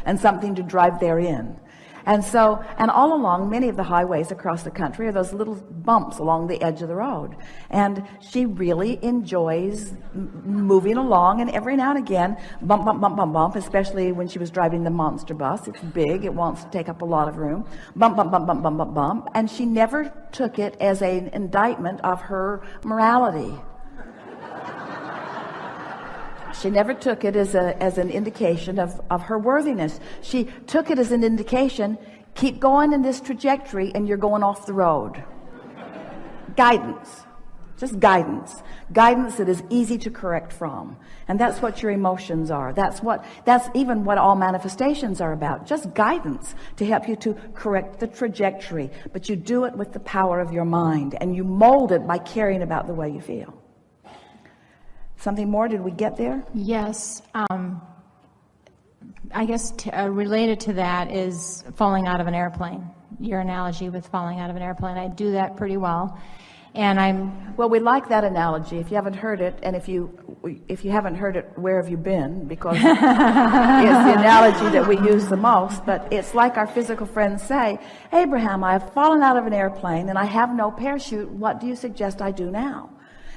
and something to drive therein. And so, and all along many of the highways across the country are those little bumps along the edge of the road. And she really enjoys moving along, and every now and again, bump, bump, bump, bump, bump, especially when she was driving the monster bus. It's big, it wants to take up a lot of room. Bump, bump, bump, bump, bump, bump, bump. And she never took it as an indictment of her morality. She never took it as an indication of her worthiness. She took it as an indication, keep going in this trajectory and you're going off the road. Guidance. Just guidance. Guidance that is easy to correct from. And that's what your emotions are. That's even what all manifestations are about. Just guidance to help you to correct the trajectory. But you do it with the power of your mind, and you mold it by caring about the way you feel. Something more? Did we get there? Yes. I guess related to that is falling out of an airplane. Your analogy with falling out of an airplane. I do that pretty well. And well, we like that analogy. If you haven't heard it, and if you haven't heard it, where have you been? Because it's the analogy that we use the most. But it's like our physical friends say, Abraham, I have fallen out of an airplane and I have no parachute. What do you suggest I do now?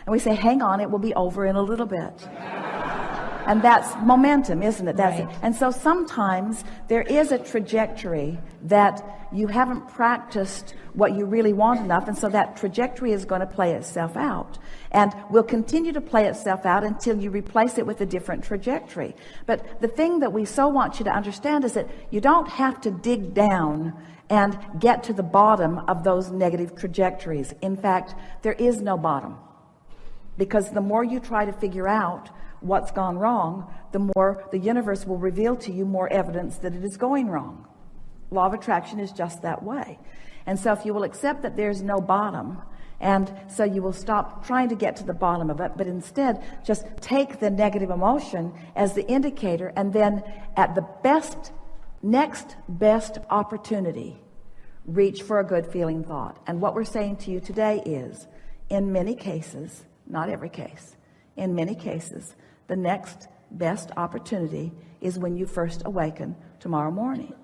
And we say, hang on, it will be over in a little bit. And that's momentum, isn't it? That's right. it. And so sometimes there is a trajectory that you haven't practiced what you really want enough, and so that trajectory is going to play itself out. And will continue to play itself out until you replace it with a different trajectory. But the thing that we so want you to understand is that you don't have to dig down and get to the bottom of those negative trajectories. In fact, there is no bottom. Because the more you try to figure out what's gone wrong, the more the universe will reveal to you more evidence that it is going wrong. Law of attraction is just that way. And so if you will accept that there's no bottom, and so you will stop trying to get to the bottom of it, but instead just take the negative emotion as the indicator, and then at the next best opportunity, reach for a good feeling thought. And what we're saying to you today is, in many cases, not every case, in many cases, the next best opportunity is when you first awaken tomorrow morning.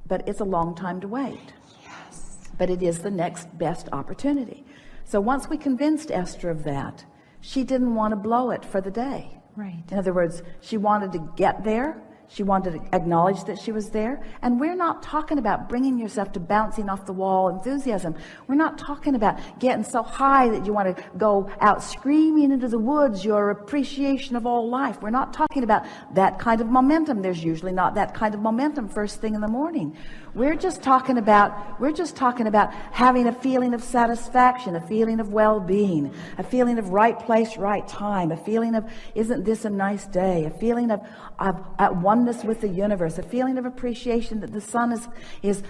But it's a long time to wait. Yes. But it is the next best opportunity. So once we convinced Esther of that, she didn't want to blow it for the day. Right. In other words, she wanted to get there. She wanted to acknowledge that she was there. And we're not talking about bringing yourself to bouncing off the wall enthusiasm. We're not talking about getting so high that you want to go out screaming into the woods your appreciation of all life. We're not talking about that kind of momentum. There's usually not that kind of momentum first thing in the morning. We're just talking about having a feeling of satisfaction, a feeling of well-being, a feeling of right place, right time, a feeling of, isn't this a nice day, a feeling of at oneness with the universe, a feeling of appreciation that the sun is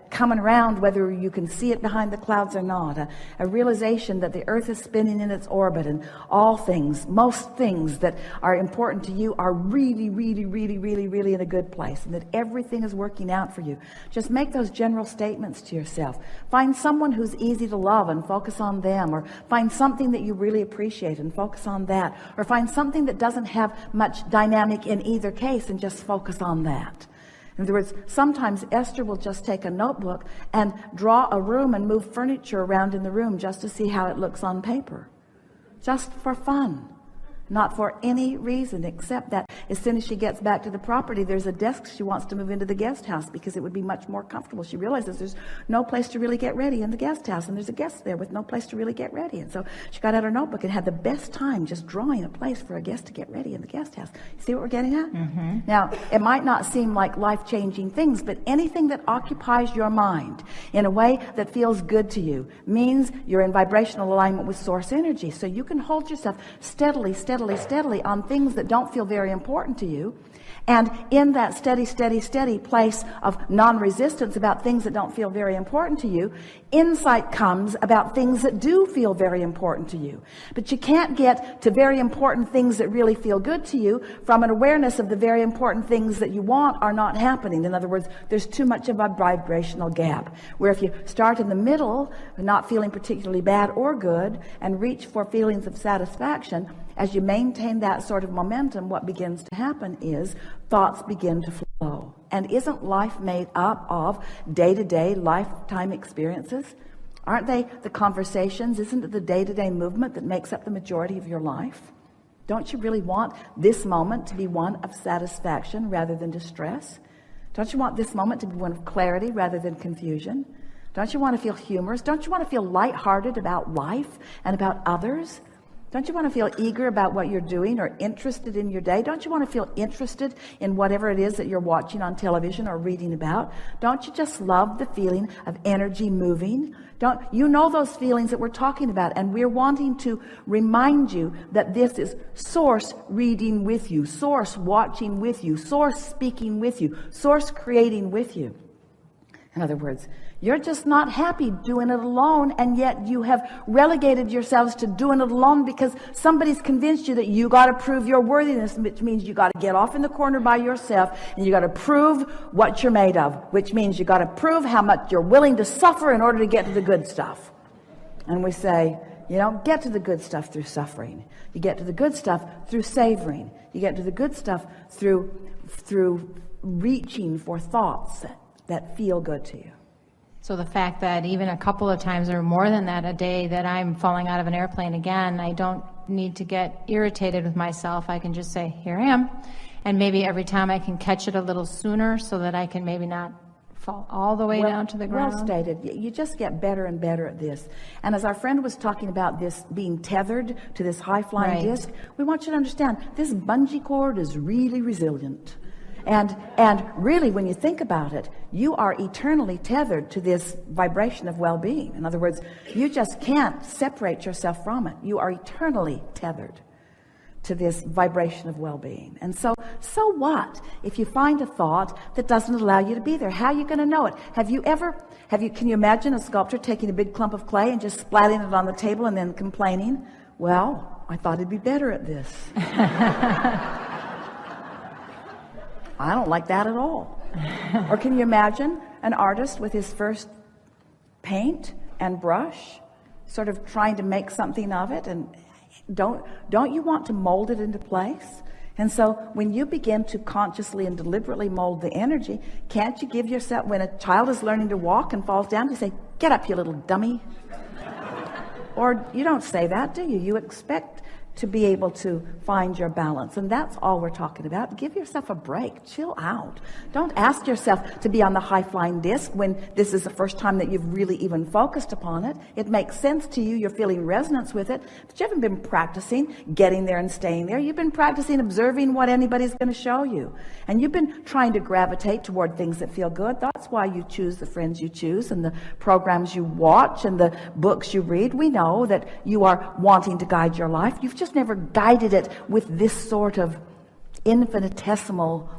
coming around whether you can see it behind the clouds or not, a realization that the earth is spinning in its orbit, and all things, most things that are important to you are really, really, really, really, really in a good place, and that everything is working out for you. Just make those general statements to yourself. Find someone who's easy to love and focus on them, or find something that you really appreciate and focus on that, or find something that doesn't have much dynamic in either case and just focus on that. In other words, sometimes Esther will just take a notebook and draw a room and move furniture around in the room just to see how it looks on paper. Just for fun. Not for any reason except that as soon as she gets back to the property, there's a desk she wants to move into the guest house because it would be much more comfortable. She realizes there's no place to really get ready in the guest house, and there's a guest there with no place to really get ready. And so she got out her notebook and had the best time just drawing a place for a guest to get ready in the guest house. You see what we're getting at? Mm-hmm. Now, it might not seem like life-changing things, but anything that occupies your mind in a way that feels good to you means you're in vibrational alignment with source energy. So you can hold yourself steadily on things that don't feel very important to you, and in that steady place of non-resistance about things that don't feel very important to you, insight comes about things that do feel very important to you. But you can't get to very important things that really feel good to you from an awareness of the very important things that you want are not happening. In other words, there's too much of a vibrational gap, where if you start in the middle, not feeling particularly bad or good, and reach for feelings of satisfaction, as you maintain that sort of momentum, what begins to happen is thoughts begin to flow flow. And isn't life made up of day-to-day lifetime experiences? Aren't they the conversations? Isn't it the day-to-day movement that makes up the majority of your life? Don't you really want this moment to be one of satisfaction rather than distress? Don't you want this moment to be one of clarity rather than confusion? Don't you want to feel humorous? Don't you want to feel lighthearted about life and about others? Don't you want to feel eager about what you're doing or interested in your day? Don't you want to feel interested in whatever it is that you're watching on television or reading about? Don't you just love the feeling of energy moving? Don't you know those feelings that we're talking about? And we're wanting to remind you that this is Source reading with you, Source watching with you, Source speaking with you, Source creating with you. In other words, you're just not happy doing it alone, and yet you have relegated yourselves to doing it alone because somebody's convinced you that you got to prove your worthiness, which means you got to get off in the corner by yourself, and you got to prove what you're made of, which means you got to prove how much you're willing to suffer in order to get to the good stuff. And we say, you don't get to the good stuff through suffering. You get to the good stuff through savoring. You get to the good stuff through reaching for thoughts that feel good to you. So the fact that even a couple of times or more than that a day that I'm falling out of an airplane again, I don't need to get irritated with myself. I can just say, here I am. And maybe every time I can catch it a little sooner so that I can maybe not fall all the way down to the ground. Well stated. You just get better and better at this. And as our friend was talking about this being tethered to this high-flying disc, we want you to understand this bungee cord is really resilient. And really, when you think about it, you are eternally tethered to this vibration of well-being. In other words, you just can't separate yourself from it. You are eternally tethered to this vibration of well-being. And so what if you find a thought that doesn't allow you to be there? How are you going to know it? Can you imagine a sculptor taking a big clump of clay and just splatting it on the table and then complaining, well, I thought I'd be better at this. I don't like that at all. Or can you imagine an artist with his first paint and brush sort of trying to make something of it? And don't you want to mold it into place? And so when you begin to consciously and deliberately mold the energy, can't you give yourself, when a child is learning to walk and falls down, you say, get up, you little dummy. Or you don't say that, do you? You expect to be able to find your balance. And that's all we're talking about. Give yourself a break. Chill out. Don't ask yourself to be on the high-flying disc when this is the first time that you've really even focused upon it. It makes sense to you. You're feeling resonance with it. But you haven't been practicing getting there and staying there. You've been practicing observing what anybody's going to show you. And you've been trying to gravitate toward things that feel good. That's why you choose the friends you choose and the programs you watch and the books you read. We know that you are wanting to guide your life. You've just never guided it with this sort of infinitesimal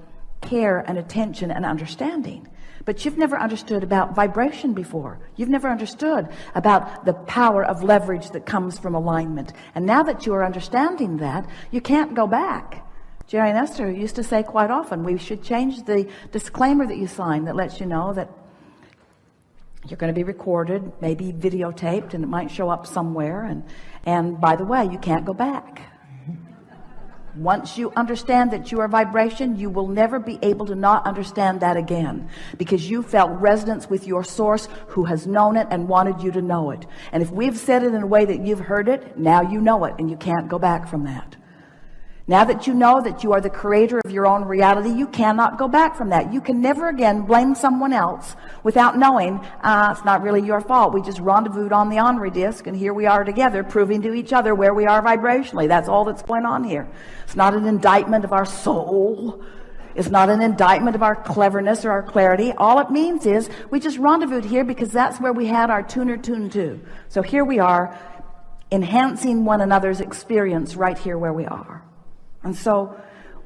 care and attention and understanding. But you've never understood about vibration before. You've never understood about the power of leverage that comes from alignment. And now that you are understanding that, you can't go back. Jerry and Esther used to say quite often, we should change the disclaimer that you sign that lets you know that you're going to be recorded, maybe videotaped, and it might show up somewhere. And by the way, you can't go back. Once you understand that you are vibration, you will never be able to not understand that again, because you felt resonance with your source who has known it and wanted you to know it. And if we've said it in a way that you've heard it, now you know it and you can't go back from that. Now that you know that you are the creator of your own reality, you cannot go back from that. You can never again blame someone else without knowing it's not really your fault. We just rendezvoused on the Henri disc, and here we are together proving to each other where we are vibrationally. That's all that's going on here. It's not an indictment of our soul. It's not an indictment of our cleverness or our clarity. All it means is we just rendezvoused here because that's where we had our tuner tuned to. So here we are, enhancing one another's experience right here where we are. And so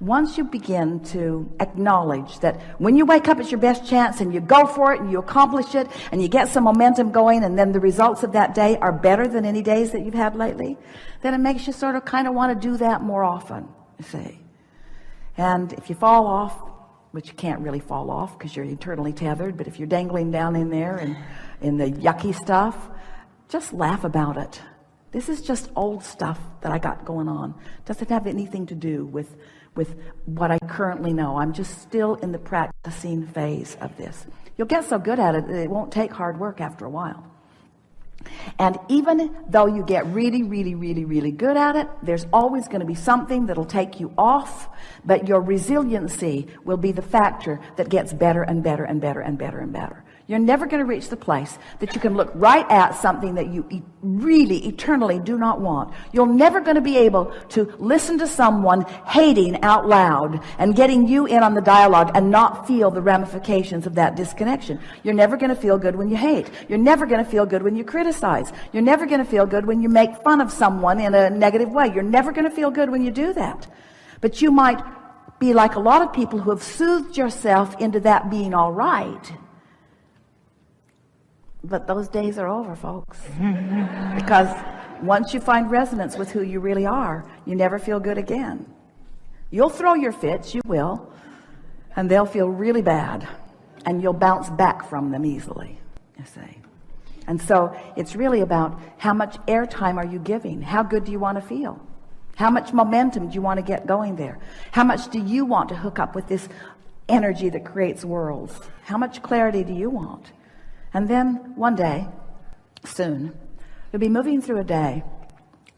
once you begin to acknowledge that when you wake up, it's your best chance, and you go for it and you accomplish it and you get some momentum going, and then the results of that day are better than any days that you've had lately, then it makes you sort of kind of want to do that more often, you see. And if you fall off, which you can't really fall off because you're eternally tethered, but if you're dangling down in there and in the yucky stuff, just laugh about it. This is just old stuff that I got going on. Doesn't have anything to do with with what I currently know. I'm just still in the practicing phase of this. You'll get so good at it that it won't take hard work after a while. And even though you get really, really, really, really good at it, there's always going to be something that'll take you off, but your resiliency will be the factor that gets better and better and better and better and better. You're never going to reach the place that you can look right at something that you really eternally do not want. You're never going to be able to listen to someone hating out loud and getting you in on the dialogue and not feel the ramifications of that disconnection. You're never going to feel good when you hate. You're never going to feel good when you criticize. You're never going to feel good when you make fun of someone in a negative way. You're never going to feel good when you do that. But you might be like a lot of people who have soothed yourself into that being all right. But those days are over, folks. Because once you find resonance with who you really are, you never feel good again. You'll throw your fits, you will, and they'll feel really bad, and you'll bounce back from them easily, you see. And so it's really about how much airtime are you giving? How good do you want to feel? How much momentum do you want to get going there? How much do you want to hook up with this energy that creates worlds? How much clarity do you want? And then one day, soon, you'll be moving through a day,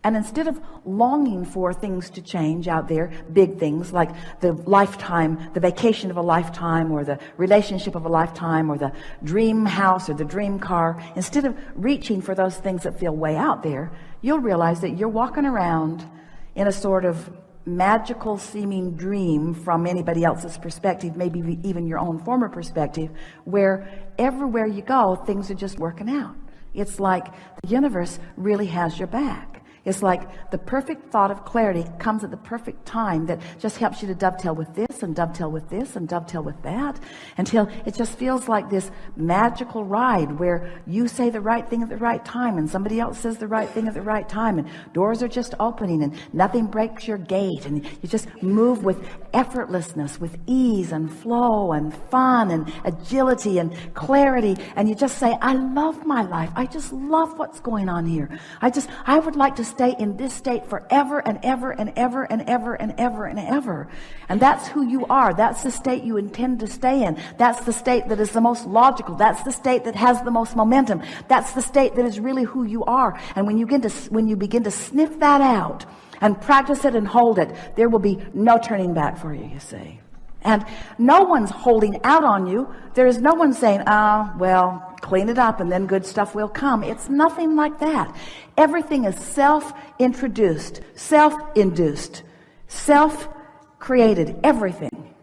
and instead of longing for things to change out there, big things like the lifetime, the vacation of a lifetime, or the relationship of a lifetime, or the dream house, or the dream car, instead of reaching for those things that feel way out there, you'll realize that you're walking around in a sort of magical seeming dream from anybody else's perspective, maybe even your own former perspective, where everywhere you go, things are just working out. It's like the universe really has your back. It's like the perfect thought of clarity comes at the perfect time that just helps you to dovetail with this and dovetail with this and dovetail with that, until it just feels like this magical ride where you say the right thing at the right time and somebody else says the right thing at the right time, and doors are just opening and nothing breaks your gait, and you just move with effortlessness, with ease and flow and fun and agility and clarity, and you just say, I love my life. I just love what's going on here. I would like to stay in this state forever and ever and ever and ever and ever and ever. And that's who you are. That's the state you intend to stay in. That's the state that is the most logical. That's the state that has the most momentum. That's the state that is really who you are. And when you begin to sniff that out and practice it and hold it, there will be no turning back for you, you see. And no one's holding out on you. There is no one saying, well, clean it up and then good stuff will come. It's nothing like that. Everything is self-introduced, self-induced, self-created. Everything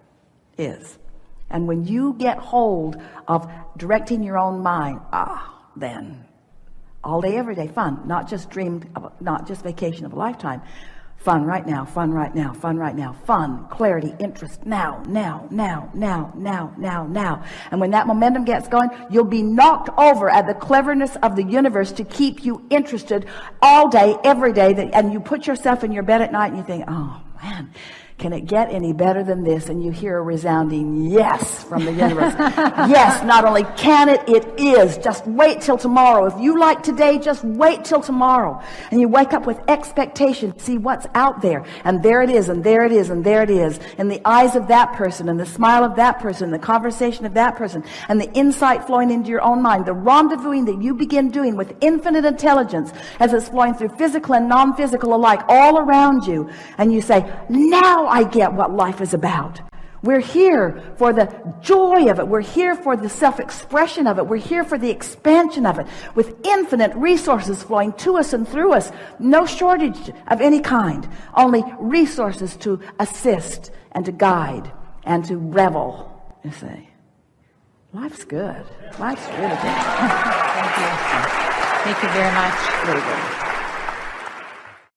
is. And when you get hold of directing your own mind, then all day, every day, fun. Not just vacation of a lifetime. Fun right now, fun right now, fun right now, fun, clarity, interest, now. And when that momentum gets going, you'll be knocked over at the cleverness of the universe to keep you interested all day, every day. And you put yourself in your bed at night and you think, oh man, can it get any better than this? And you hear a resounding yes from the universe. Yes, not only can it, it is. Just wait till tomorrow. If you like today, just wait till tomorrow. And you wake up with expectation, see what's out there. And there it is, and there it is, and there it is. In the eyes of that person, and the smile of that person, the conversation of that person, and the insight flowing into your own mind, the rendezvousing that you begin doing with infinite intelligence as it's flowing through physical and non-physical alike all around you. And you say, now I get what life is about. We're here for the joy of it. We're here for the self-expression of it. We're here for the expansion of it, with infinite resources flowing to us and through us. No shortage of any kind. Only resources to assist and to guide and to revel, you see. Life's good. Life's really good. Thank you. Thank you very much. Really good.